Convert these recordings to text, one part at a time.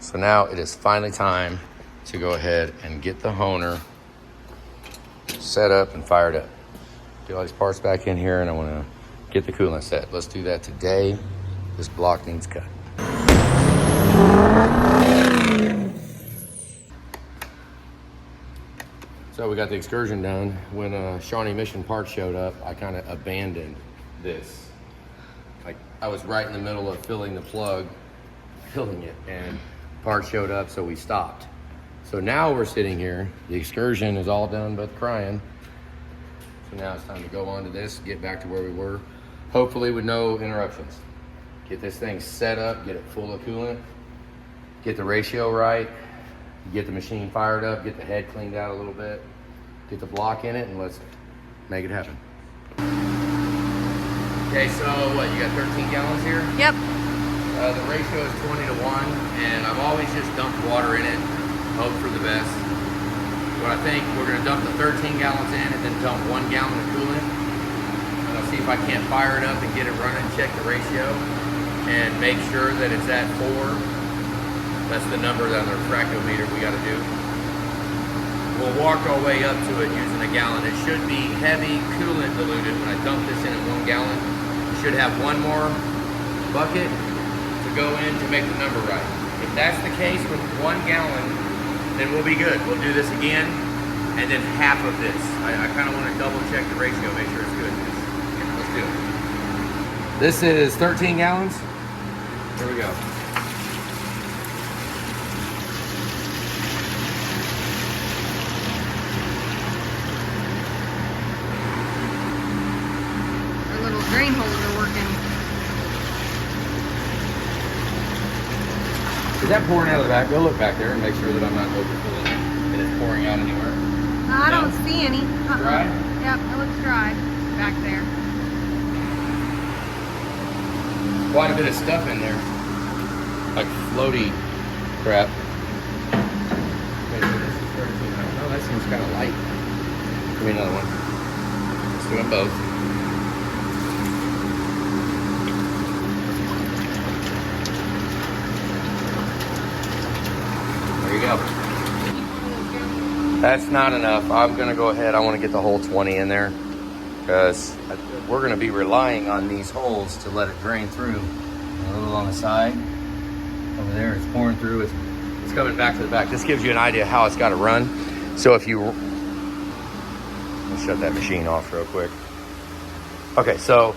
So now it is finally time to go ahead and get the honer set up and fired up. Get all these parts back in here, and I want to get the coolant set. Let's do that today. This block needs cut. So we got the excursion done. When Shawnee Mission Parts showed up, I kind of abandoned this. Like, I was right in the middle of filling the plug, filling it, and parts showed up, so we stopped. So now we're sitting here. The excursion is all done but crying. So now it's time to go on to this, get back to where we were, hopefully with no interruptions. Get this thing set up, get it full of coolant, get the ratio right, get the machine fired up, get the head cleaned out a little bit, get the block in it, and let's make it happen. Okay, so what, you got 13 gallons here? Yep. The ratio is 20 to 1, and I've always just dumped water in it, hope for the best. But I think we're gonna dump the 13 gallons in and then dump 1 gallon of coolant. And I'll see if I can't fire it up and get it running, check the ratio, and make sure that it's at 4. That's the number on the refractometer we gotta do. We'll walk our way up to it using a gallon. It should be heavy coolant diluted. When I dump this in at 1 gallon, we should have one more bucket to go in to make the number right. If that's the case with 1 gallon, then we'll be good. We'll do this again, and then half of this. I kind of want to double check the ratio, make sure it's good. Let's do it. This is 13 gallons. Here we go. Drain holes are working. Is that pouring out of the back? Go look back there and make sure that I'm not overfilling it and it's pouring out anywhere. I don't see any. Dry? Yep, it looks dry back there. Quite a bit of stuff in there. Like floaty crap. Okay, so this is 13. Oh, that seems kind of light. Give me another one. Let's do them both. There you go. That's not enough. I'm gonna go ahead. I want to get the whole 20 in there because we're gonna be relying on these holes to let it drain through. A little on the side over there, it's pouring through. It's coming back to the back. This gives you an idea how it's got to run. So if you, let's shut that machine off real quick. Okay, so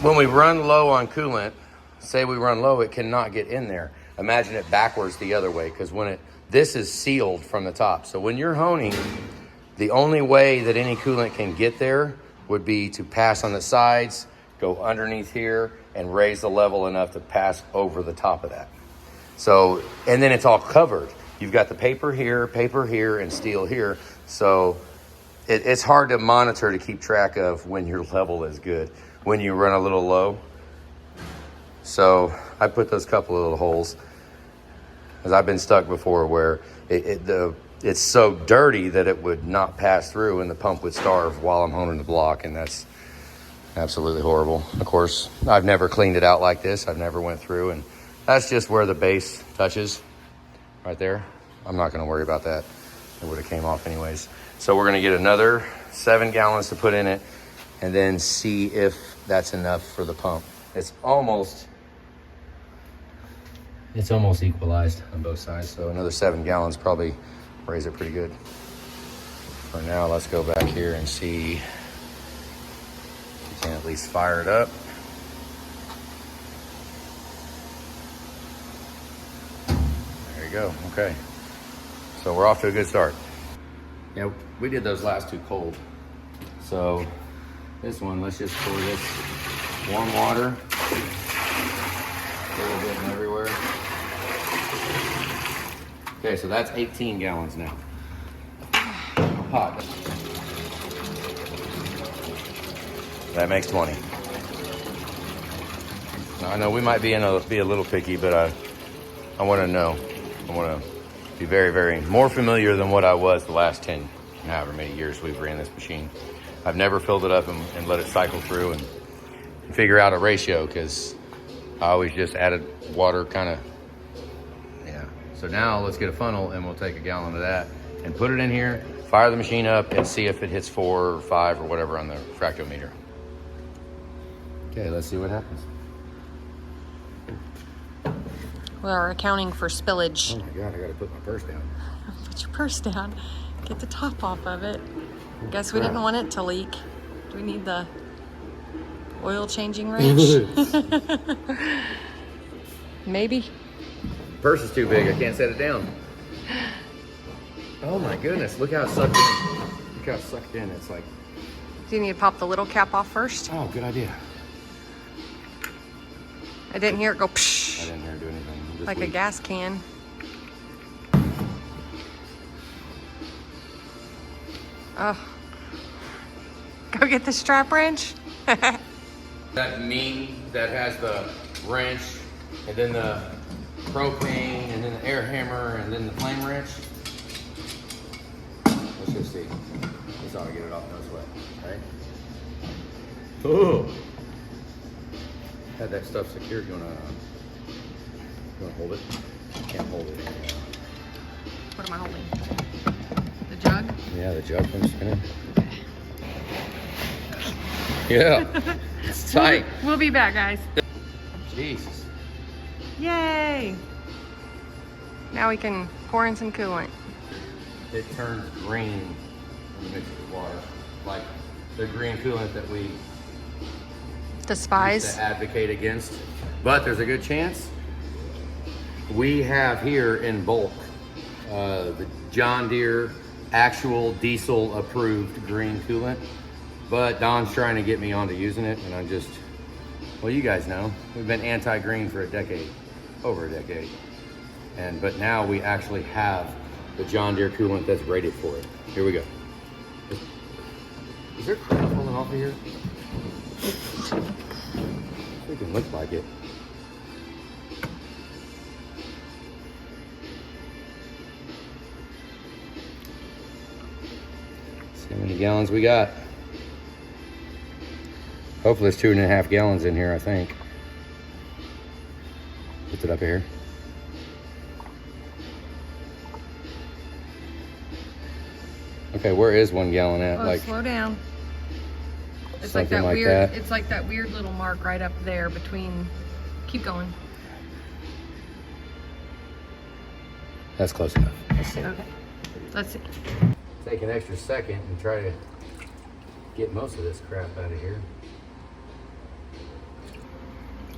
when we run low on coolant, say we run low, it cannot get in there. Imagine it backwards the other way, because when this is sealed from the top. So when you're honing, the only way that any coolant can get there would be to pass on the sides, go underneath here, and raise the level enough to pass over the top of that. So, and then it's all covered. You've got the paper here, and steel here. So it's hard to monitor to keep track of when your level is good, when you run a little low. So I put those couple of little holes, because I've been stuck before where it's so dirty that it would not pass through and the pump would starve while I'm honing the block, and that's absolutely horrible. Of course, I've never cleaned it out like this. I've never went through, and that's just where the base touches right there. I'm not going to worry about that. It would have came off anyways. So we're going to get another 7 gallons to put in it and then see if that's enough for the pump. It's almost equalized on both sides. So another 7 gallons probably raise it pretty good. For now, let's go back here and see if we can at least fire it up. There you go. Okay. So we're off to a good start. Yeah, we did those last two cold. So this one, let's just pour this warm water a little bit everywhere. Okay, so that's 18 gallons now. Hot. That makes 20. Now, I know we might be a little picky, but I want to know. I want to be very, very more familiar than what I was the last 10, however many years we've ran this machine. I've never filled it up and let it cycle through and figure out a ratio, because I always just added water kind of, yeah. So now let's get a funnel and we'll take a gallon of that and put it in here, fire the machine up, and see if it hits 4 or 5 or whatever on the fractometer. Okay, let's see what happens. We're accounting for spillage. Oh my God, I gotta put my purse down. Put your purse down. Get the top off of it. Guess we didn't want it to leak. Do we need the oil changing wrench? Maybe. Purse is too big, I can't set it down. Oh my goodness, look how it's sucked in. Look how it's sucked in, it's like... Do you need to pop the little cap off first? Oh, good idea. I didn't hear it go psh. I didn't hear it do anything. Just Like leak. a gas can. Oh. Go get the strap wrench. That mean that has the wrench, and then the propane, and then the air hammer, and then the flame wrench. Let's just see. That's how I get it off, no sweat, right? Oh! Had that stuff secured. You wanna hold it? Can't hold it. What am I holding? The jug? Yeah, the jug from spinning. Yeah, it's tight. We'll be back, guys. Jesus. Yay! Now we can pour in some coolant. It turns green when you mix it with water, like the green coolant that we used Despise. to advocate against. But there's a good chance we have here in bulk the John Deere actual diesel approved green coolant. But Don's trying to get me onto using it, and I'm just, well, you guys know, we've been anti-green for a decade, over a decade. But now we actually have the John Deere coolant that's rated for it. Here we go. Is there crap falling off of here? Freaking looks like it. See how many gallons we got. Hopefully there's 2.5 gallons in here, I think. Put it up here. Okay, where is 1 gallon at? Oh, like, slow down. It's like something that like weird. that. It's like that weird little mark right up there between. Keep going. That's close enough. Let's see. Okay. Let's see. Take an extra second and try to get most of this crap out of here.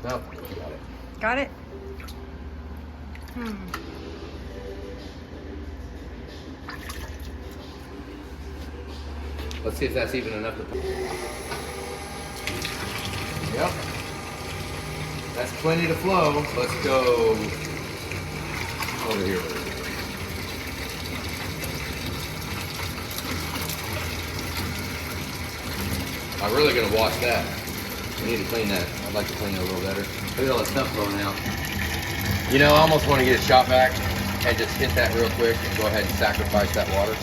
Nope, got it. Got it. Let's see if that's even enough to put. Yep. That's plenty to flow. Let's go over here. I'm really gonna wash that. We need to clean that. I'd like to clean it a little better. Look at all the stuff blowing out. You know, I almost want to get a shop vac and just hit that real quick and go ahead and sacrifice that water.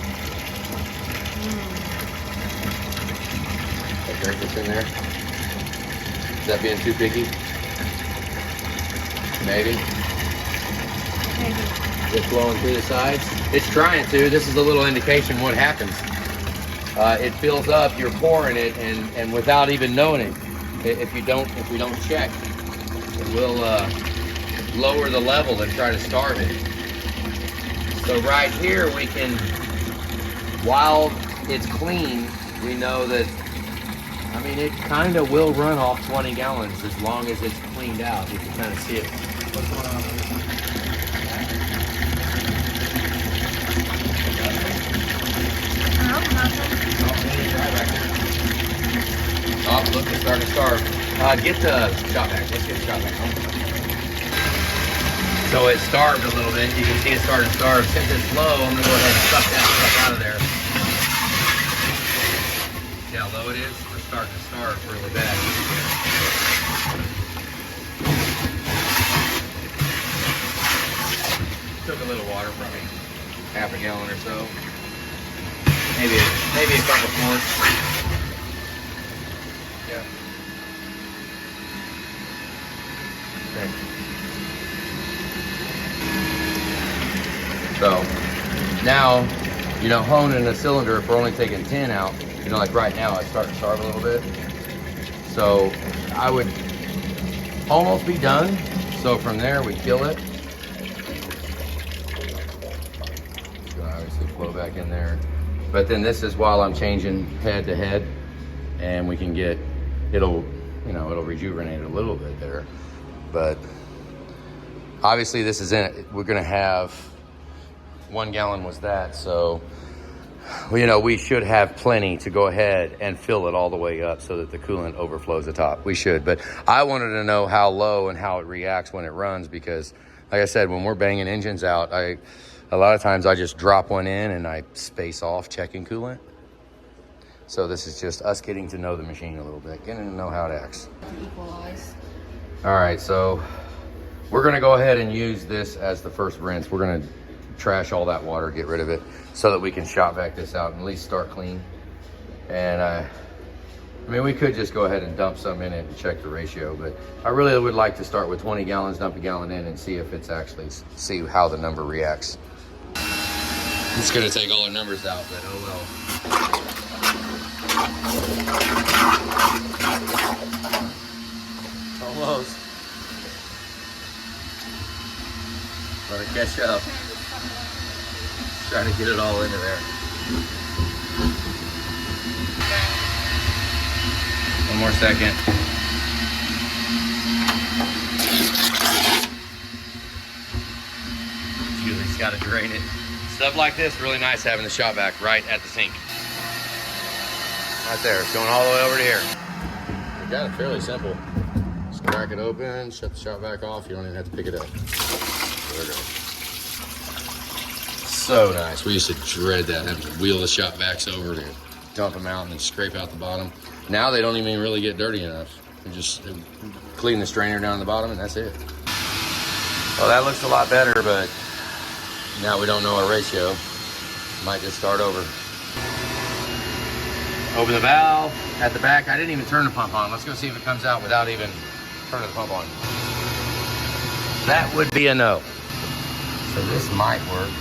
That dirt that's in there. Is that being too picky? Maybe. Just blowing through the sides. It's trying to. This is a little indication what happens. It fills up. You're pouring it, and without even knowing it, if we don't check, it will lower the level and try to starve it. So right here we can, while it's clean, we know that, I mean, it kind of will run off 20 gallons as long as it's cleaned out. You can kind of see it. What's going on with this? Oh, look, it's starting to starve. Get the shop vac. Let's get the shop vac. So it starved a little bit. You can see it starting to starve. Since it's low, I'm going to go ahead and suck that stuff out of there. See how low it is? We're starting to starve really bad. Took a little water, probably half a gallon or so. Maybe a couple more. Yeah. Okay. So now, you know, honing the cylinder, if we're only taking 10 out, you know, like right now, it's starting to starve a little bit. So I would almost be done. So from there, we kill it. It's gonna obviously flow back in there. But then this is while I'm changing head to head, and we can get, it'll, you know, it'll rejuvenate a little bit there. But obviously this is in it. We're gonna have 1 gallon was that, so you know, we should have plenty to go ahead and fill it all the way up so that the coolant overflows the top. We should, but I wanted to know how low and how it reacts when it runs, because like I said, when we're banging engines out, a lot of times I just drop one in and I space off checking coolant. So this is just us getting to know the machine a little bit, getting to know how it acts. To equalize. All right, so we're gonna go ahead and use this as the first rinse. We're gonna trash all that water, get rid of it, so that we can shop back this out and at least start clean. And I mean, we could just go ahead and dump some in it and check the ratio, but I really would like to start with 20 gallons, dump a gallon in, and see if it's actually, see how the number reacts. It's gonna take all the numbers out, but oh well. Almost. Let it catch up. Trying to get it all into there. One more second. You just gotta drain it. Stuff like this, really nice having the shop vac right at the sink. Right there, it's going all the way over to here. We got it fairly simple. Just crack it open, shut the shop vac off. You don't even have to pick it up. There we go. So nice. We used to dread that, having to wheel the shop vacs over to dump them out and then scrape out the bottom. Now they don't even really get dirty enough. You just clean the strainer down the bottom and that's it. Well, that looks a lot better, but now we don't know our ratio. Might just start over. Open the valve at the back. I didn't even turn the pump on. Let's go see if it comes out without even turning the pump on. That would be a no. So this might work.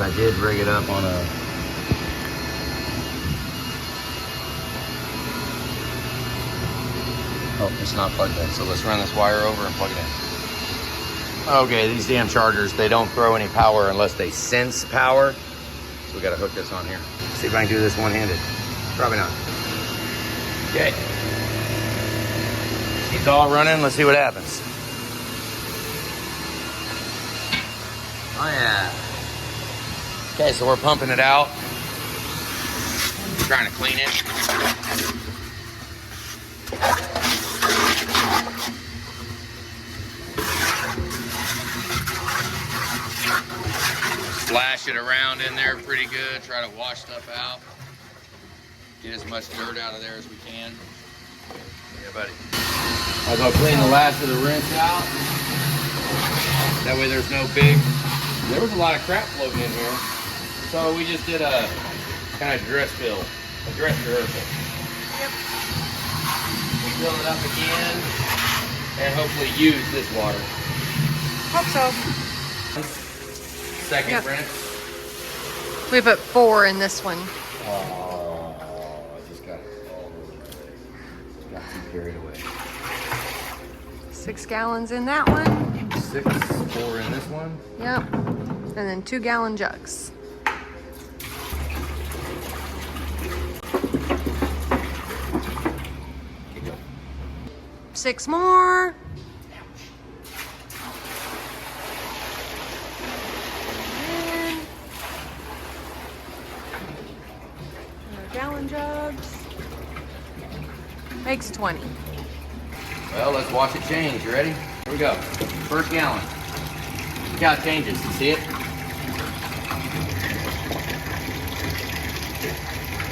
I did rig it up on a oh, it's not plugged in, so let's run this wire over and plug it in. Okay, these damn chargers, they don't throw any power unless they sense power, so we got to hook this on here. See if I can do this one-handed. Probably not. Okay, it's all running. Let's see what happens. Oh yeah. Okay, so we're pumping it out. Trying to clean it. Splash it around in there pretty good. Try to wash stuff out. Get as much dirt out of there as we can. Yeah, buddy. As I'll clean the last of the rinse out. That way there's no big... There was a lot of crap floating in here. So we just did a kind of dress fill, a dress rehearsal. Yep. Fill it up again and hopefully use this water. Hope so. Second Yep. rinse. We put 4 in this one. Oh, I just got all over the place. Got too carried away. 6 gallons in that one. 6, 4 in this one. Yep. And then 2-gallon jugs. Keep going. 6 more. And more gallon jugs. Makes 20. Well, let's watch it change. You ready? Here we go. First gallon. Look how it changes. You see it?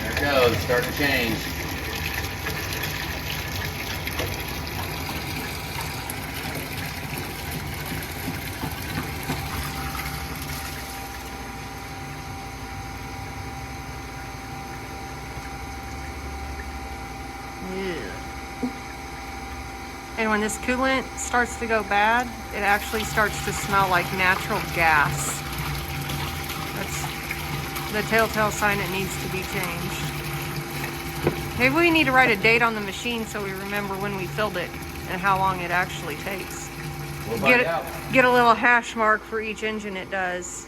There it goes. Starting to change. And when this coolant starts to go bad, it actually starts to smell like natural gas. That's the telltale sign it needs to be changed. Maybe we need to write a date on the machine so we remember when we filled it and how long it actually takes. We'll find out. Get a little hash mark for each engine it does.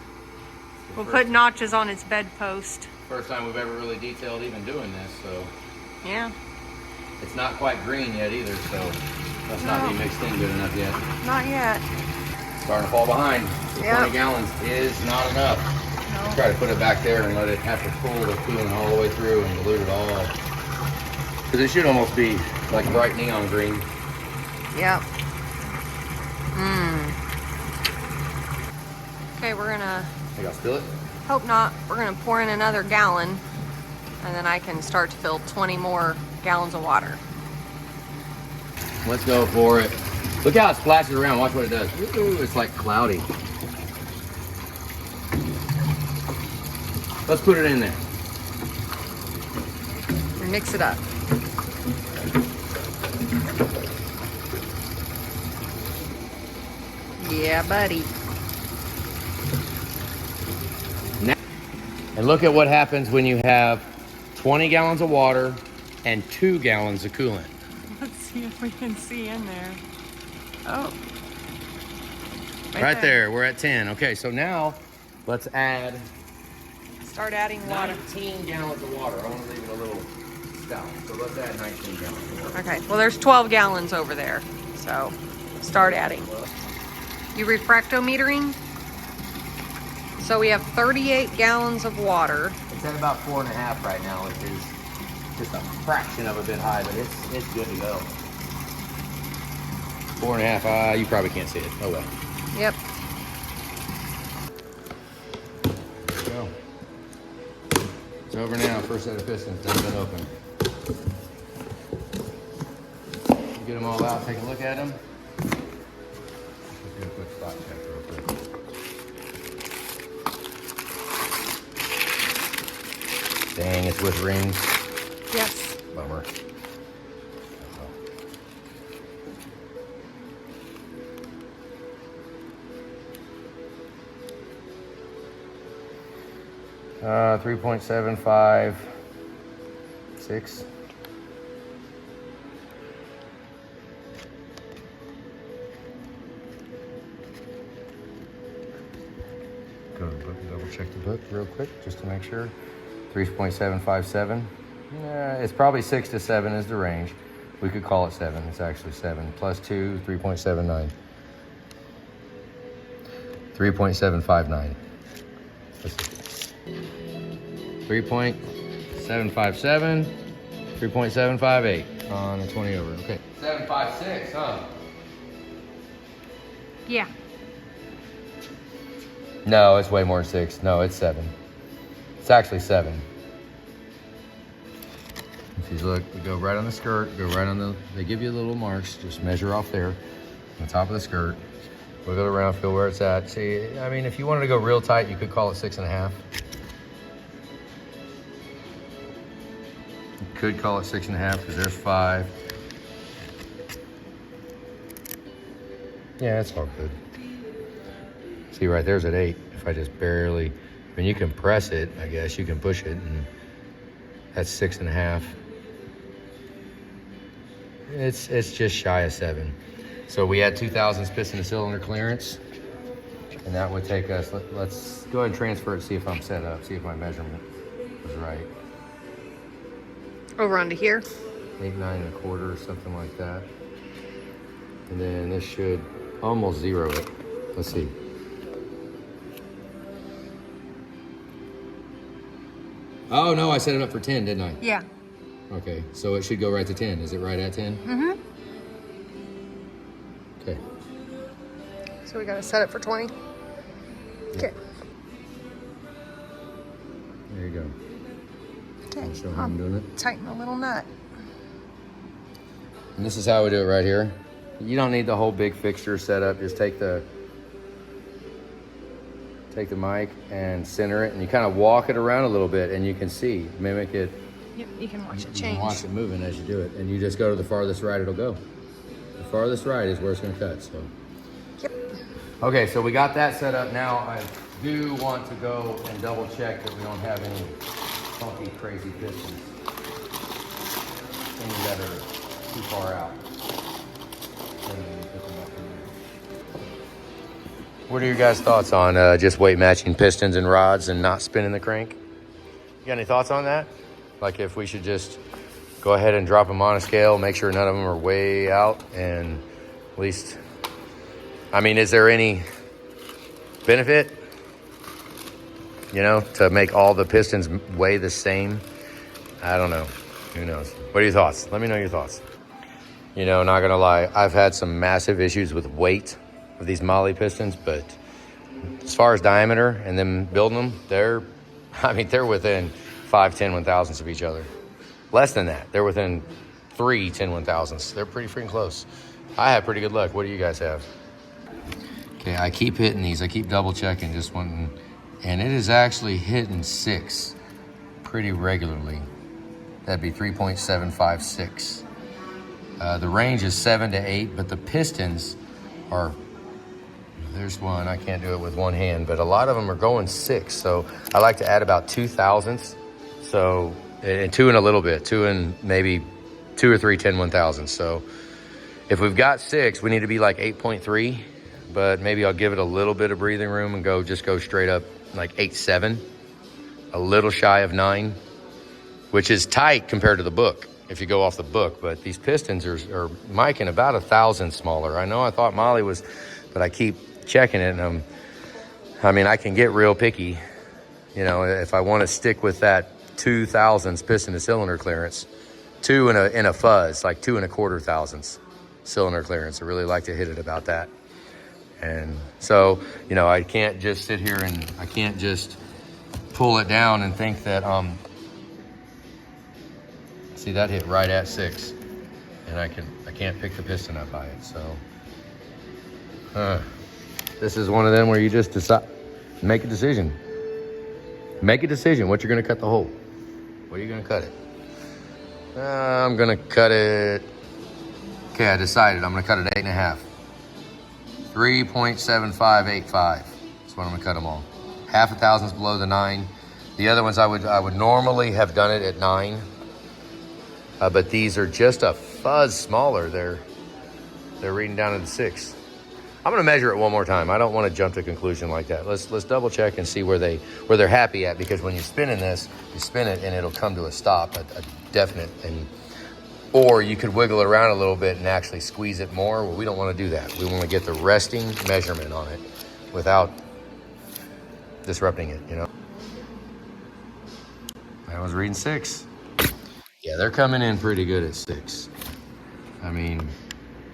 We'll put notches on its bedpost. First time we've ever really detailed even doing this, so. Yeah. It's not quite green yet either, so must not be mixed in good enough yet. Not yet. Starting to fall behind. So Yep. 20 gallons is not enough. No. Try to put it back there and let it have to pull the coolant all the way through and dilute it all. Because it should almost be like bright neon green. Yep. Okay, we're gonna, Think I'll spill it? hope not, we're gonna pour in another gallon and then I can start to fill 20 more gallons of water. Let's go for it. Look how it splashes around. Watch what it does. Ooh, it's like cloudy. Let's put it in there. And mix it up. Yeah, buddy. Now, and look at what happens when you have 20 gallons of water and 2 gallons of coolant. Let's see if we can see in there. Oh. Right there, we're at 10. Okay, so now let's add Start adding water. 19 gallons of water. I want to leave it a little stout. So let's add 19 gallons of water. Okay, well there's 12 gallons over there. So start adding. You refractometering? So we have 38 gallons of water. It's at about 4.5 right now, which is just a fraction of a bit high, but it's good to go. 4.5, you probably can't see it. Oh well. Yep. There we go. It's over now. First set of pistons done been open. Get them all out, take a look at them. Let's do a quick spot check real quick. Dang, it's with rings. Yes. Bummer. Oh. 3.756. Go to the book and double check the book real quick just to make sure. 3.757. Yeah, it's probably 6 to 7 is the range. We could call it 7. It's actually 7 plus 2, 3.79. 3.759. 3.757, 3.758 on a 20 over. Okay. 756, huh? Yeah. No, it's way more than 6. No, it's 7. It's actually 7. If you look, we go right on the skirt, go right on the, they give you little marks, just measure off there, on the top of the skirt. Wiggle it around, feel where it's at. See, I mean, if you wanted to go real tight, you could call it 6.5. You could call it 6.5 because there's 5. Yeah, it's all good. See, right there's at 8. If I just barely, I mean, you can press it, I guess. You can push it, and that's 6.5. It's just shy of 7. So we had 2,000 piston to cylinder clearance, and that would take us, let's go ahead and transfer it, see if I'm set up, see if my measurement was right. Over onto here. 8, 9 1/4, something like that. And then this should almost zero it. Let's see. Oh no, I set it up for 10, didn't I? Yeah. Okay, so it should go right to 10. Is it right at 10? Mm-hmm. Okay. So we gotta set it for 20. Okay. There you go. Okay. I'll show how I'm doing it. Tighten the little nut. And this is how we do it right here. You don't need the whole big fixture set up. Just take the mic and center it, and you kind of walk it around a little bit, and you can see, mimic it. Yep, you can watch it You change. can watch it moving as you do it, and you just go to the farthest right it'll go. The farthest right is where it's gonna cut, so. Yep. Okay, so we got that set up. Now I do want to go and double check that we don't have any funky, crazy pistons. Things that are too far out. What are your guys' thoughts on just weight matching pistons and rods and not spinning the crank? You got any thoughts on that? Like if we should just go ahead and drop them on a scale, make sure none of them are way out, and at least, I mean, is there any benefit, you know, to make all the pistons weigh the same? I don't know. Who knows? What are your thoughts? Let me know your thoughts. You know, not gonna lie, I've had some massive issues with weight of these Molly pistons, but as far as diameter and them building them, they're within 5 10/1000ths of each other. Less than that, they're within 3 10/1000ths. They're pretty freaking close. I have pretty good luck. What do you guys have? Okay, I keep hitting these. I keep double checking, just wanting, and it is actually hitting 6 pretty regularly. That'd be 3.756. The range is 7 to 8, but the pistons are, there's one, I can't do it with one hand, but a lot of them are going 6. So I like to add about 2 thousandths. So, and 2 and a little bit, 2 and maybe 2 or 3 10/1000ths. So if we've got 6, we need to be like 8.3, but maybe I'll give it a little bit of breathing room and just go straight up like 8.7, a little shy of 9, which is tight compared to the book if you go off the book. But these pistons are miking about 1,000 smaller. I know I thought Molly was, but I keep checking it, and I mean, I can get real picky, you know, if I want to stick with that 2 thousandths piston to cylinder clearance, 2 in a fuzz, like 2 1/4 thousandths cylinder clearance. I really like to hit it about that. And so, you know, I can't just sit here and I can't just pull it down and think that, see, that hit right at 6, and I can't pick the piston up by it. So this is one of them where you just decide, make a decision. Make a decision what you're gonna cut the hole. What are you gonna cut it? I'm gonna cut it, okay, I decided I'm gonna cut it 8.5. 3.7585. That's what I'm gonna cut them all. 0.5 thousandths below the 9. The other ones I would normally have done it at 9. But these are just a fuzz smaller. They're reading down to the 6. I'm gonna measure it one more time. I don't want to jump to a conclusion like that. Let's double check and see where they're happy at, because when you're spinning this, you spin it and it'll come to a stop, a definite, or you could wiggle it around a little bit and actually squeeze it more. Well, we don't want to do that. We want to get the resting measurement on it without disrupting it, you know. I was reading 6. Yeah, they're coming in pretty good at 6. I mean,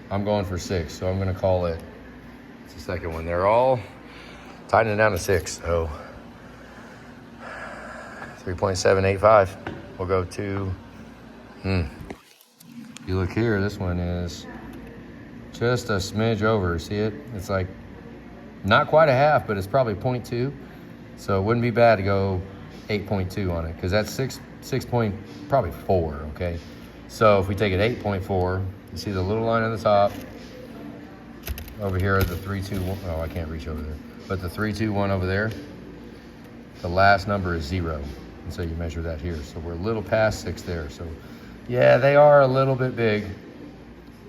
I'm going for 6, so I'm going to call it. It's the second one. They're all tightening down to 6. So 3.785. We'll go to. You look here. This one is just a smidge over. See it? It's like not quite a half, but it's probably 0.2. So it wouldn't be bad to go 8.2 on it, because that's 6 point, probably 4, okay? So if we take it 8.4, you see the little line on the top, over here, the 321, oh, I can't reach over there, but the 321 over there, the last number is 0, and so you measure that here. So we're a little past 6 there. So yeah, they are a little bit big.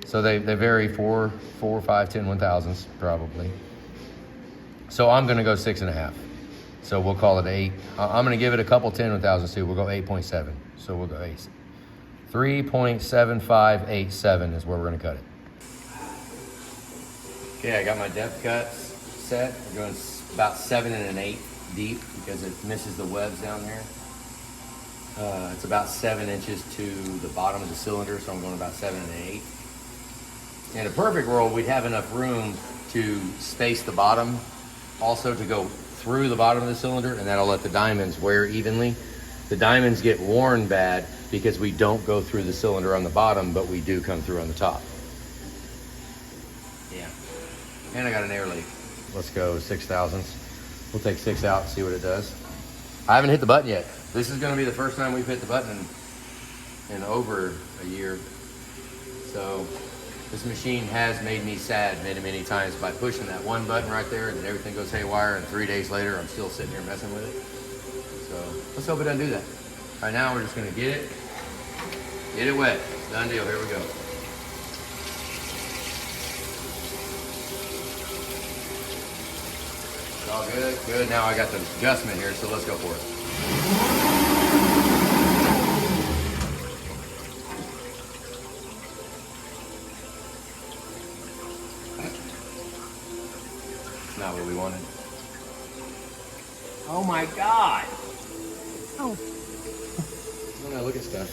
So they vary 4, 5 10/1000ths probably. So I'm gonna go 6.5. So we'll call it 8. I'm gonna give it a couple 10/1000ths too. We'll go 8.7. So we'll go 8. 3.7587 is where we're gonna cut it. Okay, I got my depth cuts set. We're going about 7 1/8 deep because it misses the webs down there. It's about 7 inches to the bottom of the cylinder, so I'm going about 7 1/8. In a perfect world, we'd have enough room to space the bottom, also to go through the bottom of the cylinder, and that'll let the diamonds wear evenly. The diamonds get worn bad because we don't go through the cylinder on the bottom, but we do come through on the top. Yeah. And I got an air leak. Let's go 6 thousandths. We'll take 6 out and see what it does. I haven't hit the button yet. This is gonna be the first time we've hit the button in over a year. So This machine has made me sad many, many times by pushing that one button right there and then everything goes haywire, and 3 days later I'm still sitting here messing with it. So let's hope it doesn't do that. Right now we're just gonna get it wet. Done deal, here we go. It's all good, good. Now I got the adjustment here, so let's go for it. Not what we wanted. Oh my God! Oh. Oh no, look at stuff.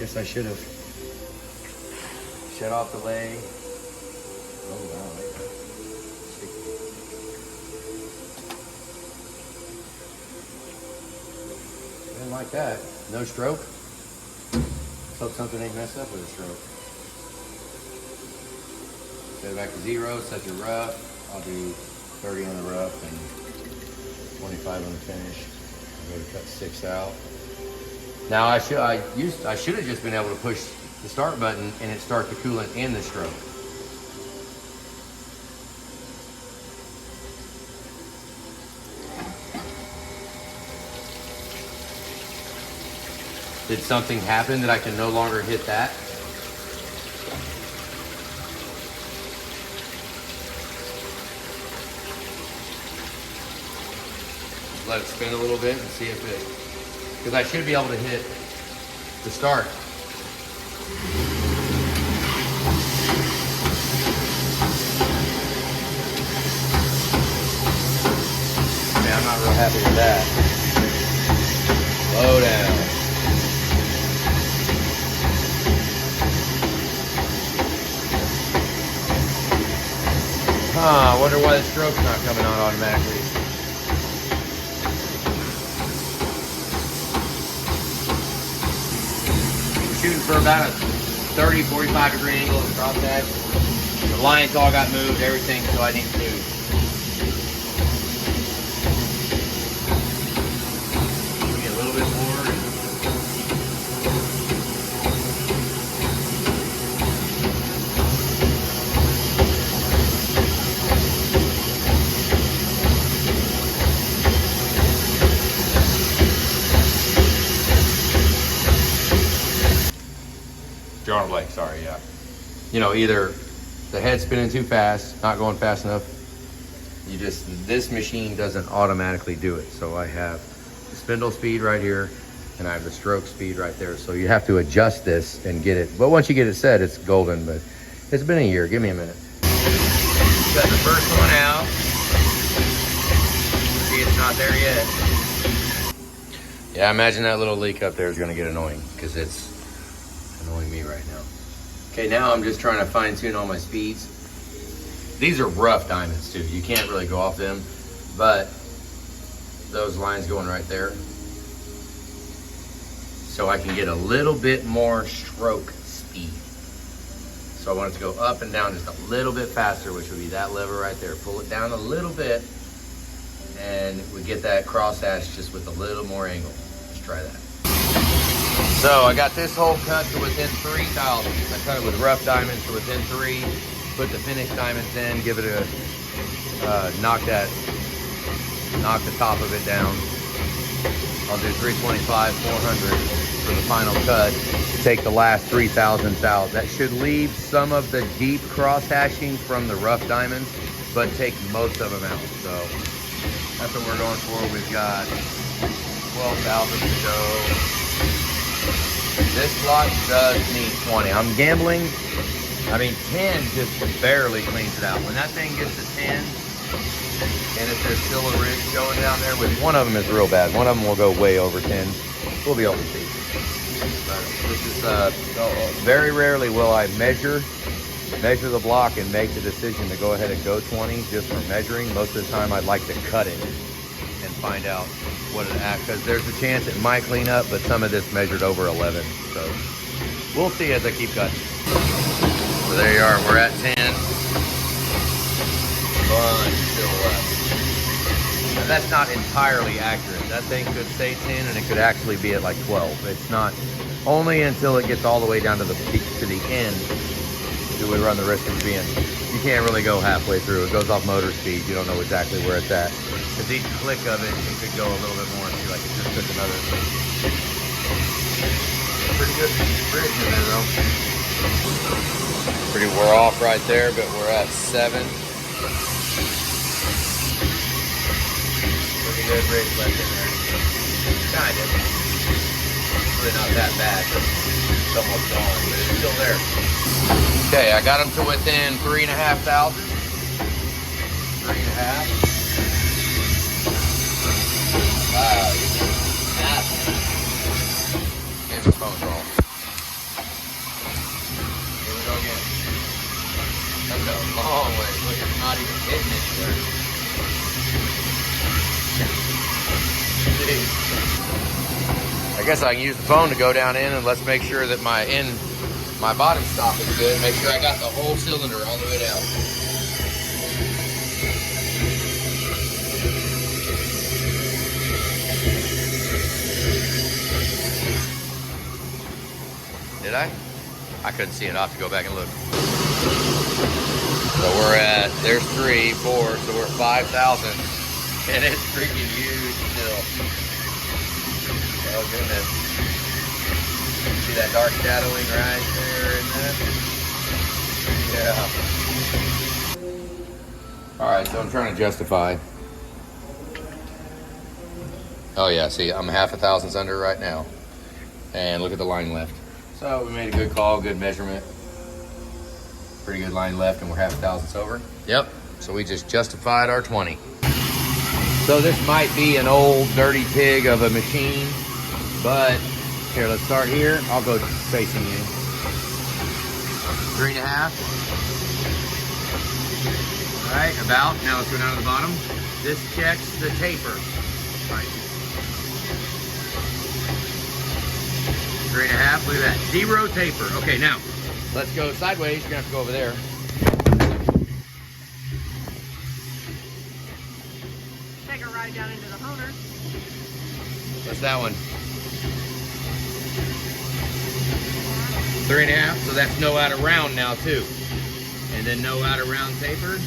Guess I should have shut off the leg. Oh wow, look at that. Didn't like that. No stroke. Let's hope something ain't messed up with a stroke. Set it back to 0, set your rough. I'll do 30 on the rough and 25 on the finish. I'm going to cut 6 out. Now I should have just been able to push the start button and it start the coolant in the stroke. Did something happen that I can no longer hit that? Let it spin a little bit and see if it, because I should be able to hit the start. Man, I'm not real happy with that. Slow down. I wonder why the stroke's not coming on automatically. Shooting for about a 30, 45 degree angle of crosshatch. The lines all got moved, everything, so I need to give me a little bit more. Arm blade, sorry, yeah. You know, either the head's spinning too fast, not going fast enough. This machine doesn't automatically do it. So I have the spindle speed right here and I have the stroke speed right there. So you have to adjust this and get it. But once you get it set, it's golden, but it's been a year. Give me a minute. Got the first one out. See, it's not there yet. Yeah, I imagine that little leak up there is gonna get annoying because it's annoying me right now. Okay, now I'm just trying to fine tune all my speeds. These are rough diamonds too. You can't really go off them, but those lines going right there. So I can get a little bit more stroke speed. So I want it to go up and down just a little bit faster, which would be that lever right there. Pull it down a little bit and we get that crosshatch just with a little more angle. Let's try that. So I got this hole cut to within 3 thousandths. I cut it with rough diamonds to within 3. Put the finished diamonds in, give it a knock the top of it down. I'll do 325, 400 for the final cut. Take the last 3 thousandths out. That should leave some of the deep cross hashing from the rough diamonds, but take most of them out. So that's what we're going for. We've got 12 thousandths to go. This block does need 20. I'm gambling. I mean, 10 just barely cleans it out. When that thing gets to 10, and if there's still a ridge going down there, with one of them is real bad. One of them will go way over 10. We'll be able to see. But this is very rarely will I measure the block and make the decision to go ahead and go 20 just for measuring. Most of the time, I'd like to cut it and find out what it acts, because there's a chance it might clean up, but some of this measured over 11. So we'll see as I keep cutting. So there you are, we're at 10. Bunch still left. Now that's not entirely accurate. That thing could say 10 and it could actually be at like 12. It's not, only until it gets all the way down to the peak, to the end, you would run the risk of being, you can't really go halfway through. It goes off motor speed. You don't know exactly where it's at. Because each click of it, you could go a little bit more and feel like it just took another. Pretty good bridge in there though. We're off right there, but we're at 7. Pretty good bridge left in there. Kind of. Really not that bad, but it's almost gone, but it's still there. Okay, I got them to within 3,500. 3.5. Wow. Maybe the phone's wrong. Here we go again. That's a long way. Look, it's not even hitting anywhere. I guess I can use the phone to go down in and let's make sure that my bottom stop is good. Make sure I got the whole cylinder all the way down. Did I? I couldn't see it. I'll have to go back and look. So we're at, there's 3, 4, so we're at 5,000. And it's freaking huge still. Oh goodness. See that dark shadowing right there in that? Yeah. Alright, so I'm trying to justify. Oh yeah, see, I'm 0.5 thousandths under right now. And look at the line left. So we made a good call, good measurement. Pretty good line left, and we're 0.5 thousandths over. Yep, so we just justified our 20. So this might be an old dirty pig of a machine, but here, let's start here. I'll go facing you. 3.5. All right, about. Now let's go down to the bottom. This checks the taper. Right. 3.5, look at that. 0 taper. Okay, now, let's go sideways. You're gonna have to go over there. Take a ride down into the motor. What's that one? 3.5, so that's no out of round now too. And then no out of round taper.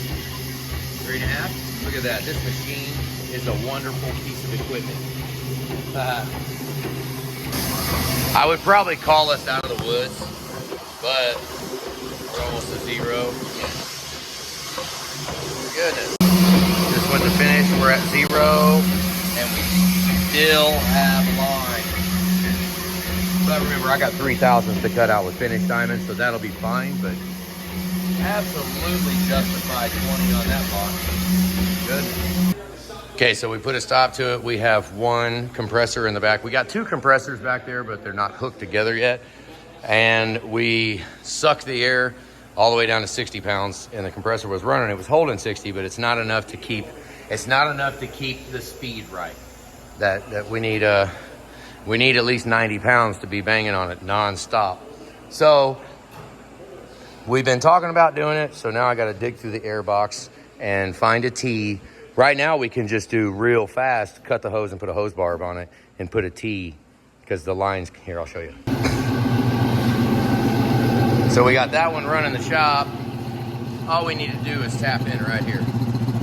3.5. Look at that. This machine is a wonderful piece of equipment. I would probably call us out of the woods, but we're almost to 0. Goodness. Just went to finish. We're at 0, and we still have line. But remember, I got 3 thousandths to cut out with finished diamonds, so that'll be fine. But absolutely justified 20 on that box. Good. Okay, so we put a stop to it. We have 1 compressor in the back. We got 2 compressors back there, but they're not hooked together yet. And we sucked the air all the way down to 60 pounds, and the compressor was running. It was holding 60, but it's not enough to keep. It's not enough to keep the speed right. That we need. We need at least 90 pounds to be banging on it nonstop. So we've been talking about doing it. So now I got to dig through the air box and find a T. Right now we can just do real fast, cut the hose and put a hose barb on it and put a T because the lines, here, I'll show you. So we got that one running the shop. All we need to do is tap in right here.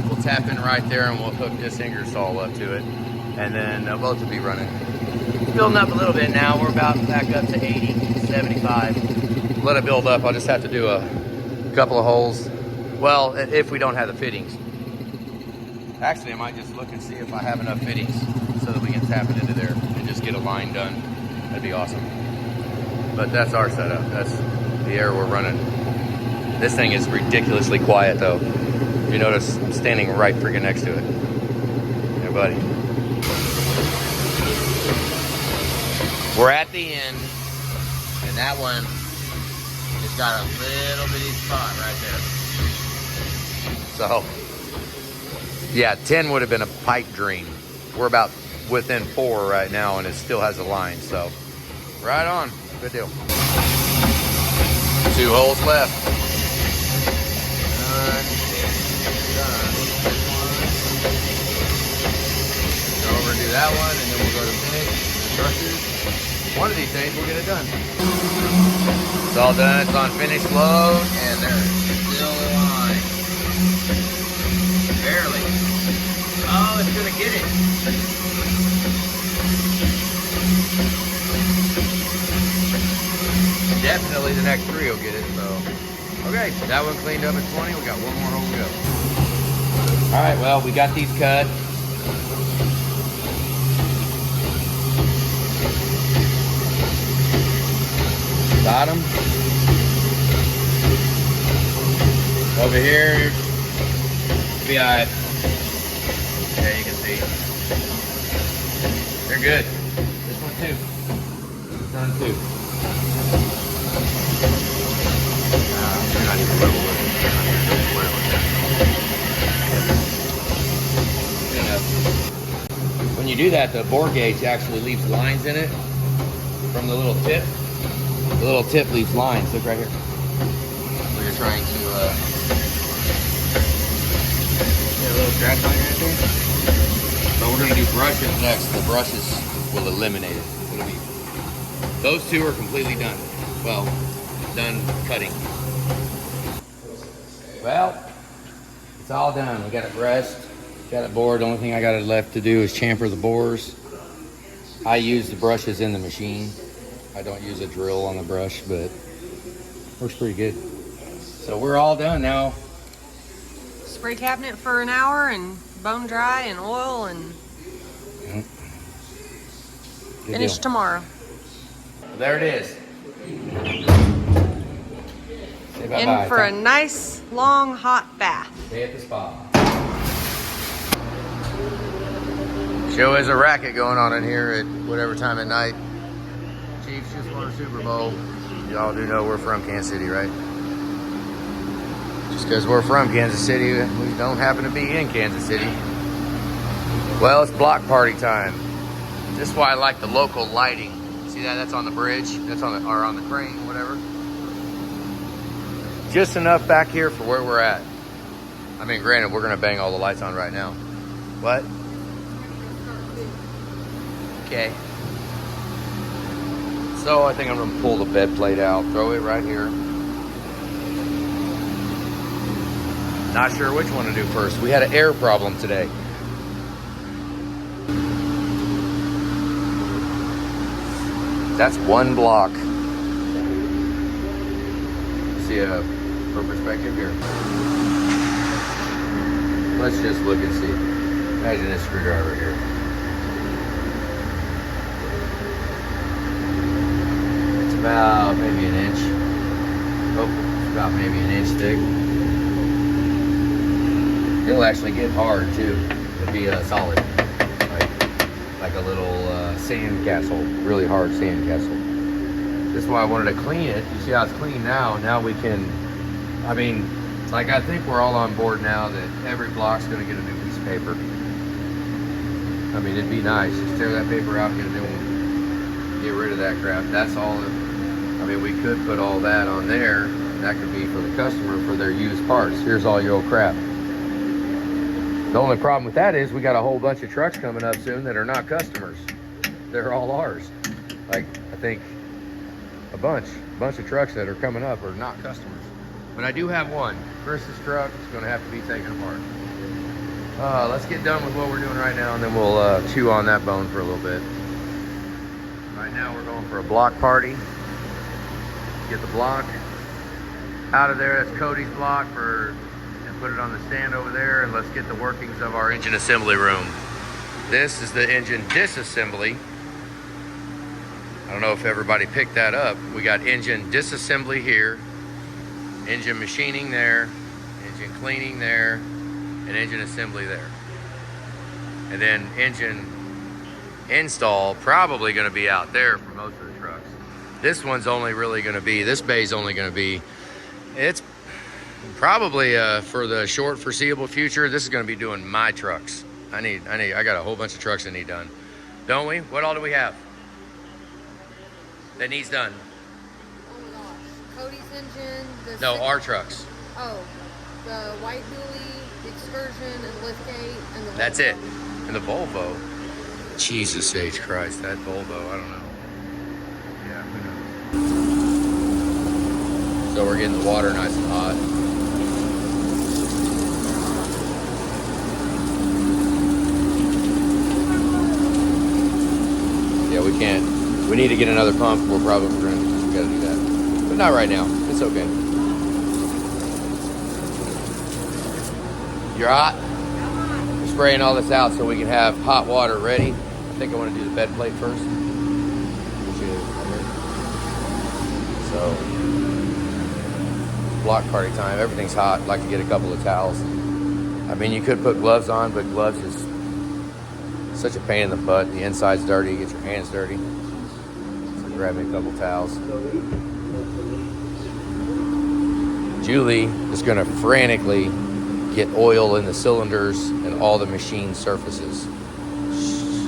We'll tap in right there and we'll hook this Ingersoll up to it. And then both will be running. It's building up a little bit now. We're about back up to 80, 75. Let it build up. I'll just have to do a couple of holes. Well, if we don't have the fittings. Actually, I might just look and see if I have enough fittings so that we can tap it into there and just get a line done. That'd be awesome. But that's our setup. That's the air we're running. This thing is ridiculously quiet though. You notice I'm standing right freaking next to it. Yeah, buddy. We're at the end, and that one has got a little bitty spot right there. So, yeah, 10 would have been a pipe dream. We're about within 4 right now, and it still has a line. So, right on. Good deal. 2 holes left. Done. Go over and do that one, and then we'll go to finish the brushes. One of these days we'll get it done. It's all done, it's on finished load, and there's still a line. Barely. Oh, it's gonna get it. Definitely the next 3 will get it, so. Okay, that one cleaned up at 20, we got one more hole to go. All right, well, we got these cut. Got them. Over here, be all right. Yeah, you can see. They're good. This one too. Done too. They're not even level with it. They're not even square with that. When you do that, the bore gauge actually leaves lines in it from the little tip. The little tip leaves lines. Look right here. Where you're trying to get a little scratch line right there. So we're gonna do brushes next. The brushes will eliminate it. It'll be, those two are completely done. Well, done cutting. Well, it's all done. We got it brushed, got it bored. The only thing I got left to do is chamfer the bores. I use the brushes in the machine. I don't use a drill on the brush, but works pretty good. So we're all done now. Spray cabinet for an hour and bone dry and oil and finish tomorrow. There it is. Say bye-bye. In for a nice, long, hot bath. Stay at the spa. Show has a racket going on in here at whatever time at night. Chiefs just won a Super Bowl. Y'all do know we're from Kansas City, right? Just because we're from Kansas City, we don't happen to be in Kansas City. Well, it's block party time. This is why I like the local lighting. See that? That's on the bridge. That's on the, or on the crane, whatever. Just enough back here for where we're at. I mean, granted, we're gonna bang all the lights on right now. What? Okay. So I think I'm gonna pull the bed plate out, throw it right here. Not sure which one to do first. We had an air problem today. That's one block. See for perspective here. Let's just look and see. Imagine this screwdriver here. It's about maybe an inch. Oh, it's about maybe an inch thick. It'll actually get hard too. It'll be solid, like a little sand castle, really hard sand castle. This is why I wanted to clean it. You see how it's clean now? Now we can, I mean, like I think we're all on board now that every block's gonna get a new piece of paper. I mean, it'd be nice. Just tear that paper out, get a new one. Get rid of that crap. That's all. I mean, we could put all that on there. That could be for the customer for their used parts. Here's all your old crap. The only problem with that is we got a whole bunch of trucks coming up soon that are not customers. They're all ours. Like, I think a bunch of trucks that are coming up are not customers. But I do have one. Chris's truck is gonna have to be taken apart. Let's get done with what we're doing right now and then we'll chew on that bone for a little bit. Right now we're going for a block party. Get the block out of there. That's Cody's block for, and put it on the stand over there, and let's get the workings of our engine assembly room. This is the engine disassembly. I don't know if everybody picked that up. We got engine disassembly here, engine machining there, engine cleaning there, and engine assembly there. And then engine install probably going to be out there for most of the trucks. This one's only really going to be, this bay's only going to be, it's probably for the short foreseeable future, this is going to be doing my trucks. I got a whole bunch of trucks that need done. Don't we? What all do we have that needs done? Oh my gosh. Cody's engine. No, our trucks. Oh, the white dually, the excursion, and liftgate, and the Volvo. That's it. And the Volvo. Jesus H. Christ, that Volvo, I don't know. So we're getting the water nice and hot. Yeah, we can't. We need to get another pump. We gotta do that. But not right now. It's okay. You're hot? We're spraying all this out so we can have hot water ready. I think I want to do the bed plate first. So, block party time. Everything's hot. I'd like to get a couple of towels. I mean, you could put gloves on, but gloves is such a pain in the butt. The inside's dirty. You get your hands dirty. So grab me a couple towels. Julie is going to frantically get oil in the cylinders and all the machine surfaces.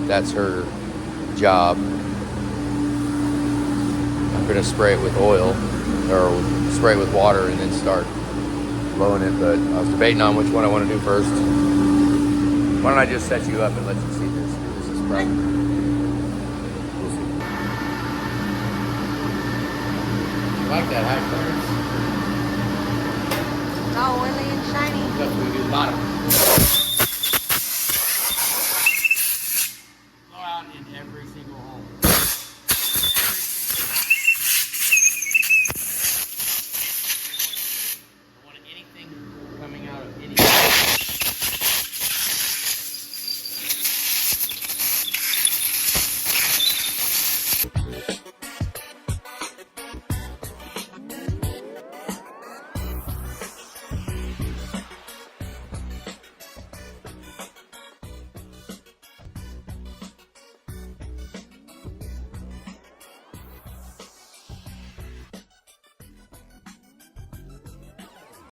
That's her job. I'm going to spray it with oil, or spray it with water and then start blowing it, but I was debating on which one I want to do first. Why don't I just set you up and let you see this? This is probably... We'll see. You like that high clearance? It's all oily and shiny. That's what we do the bottom.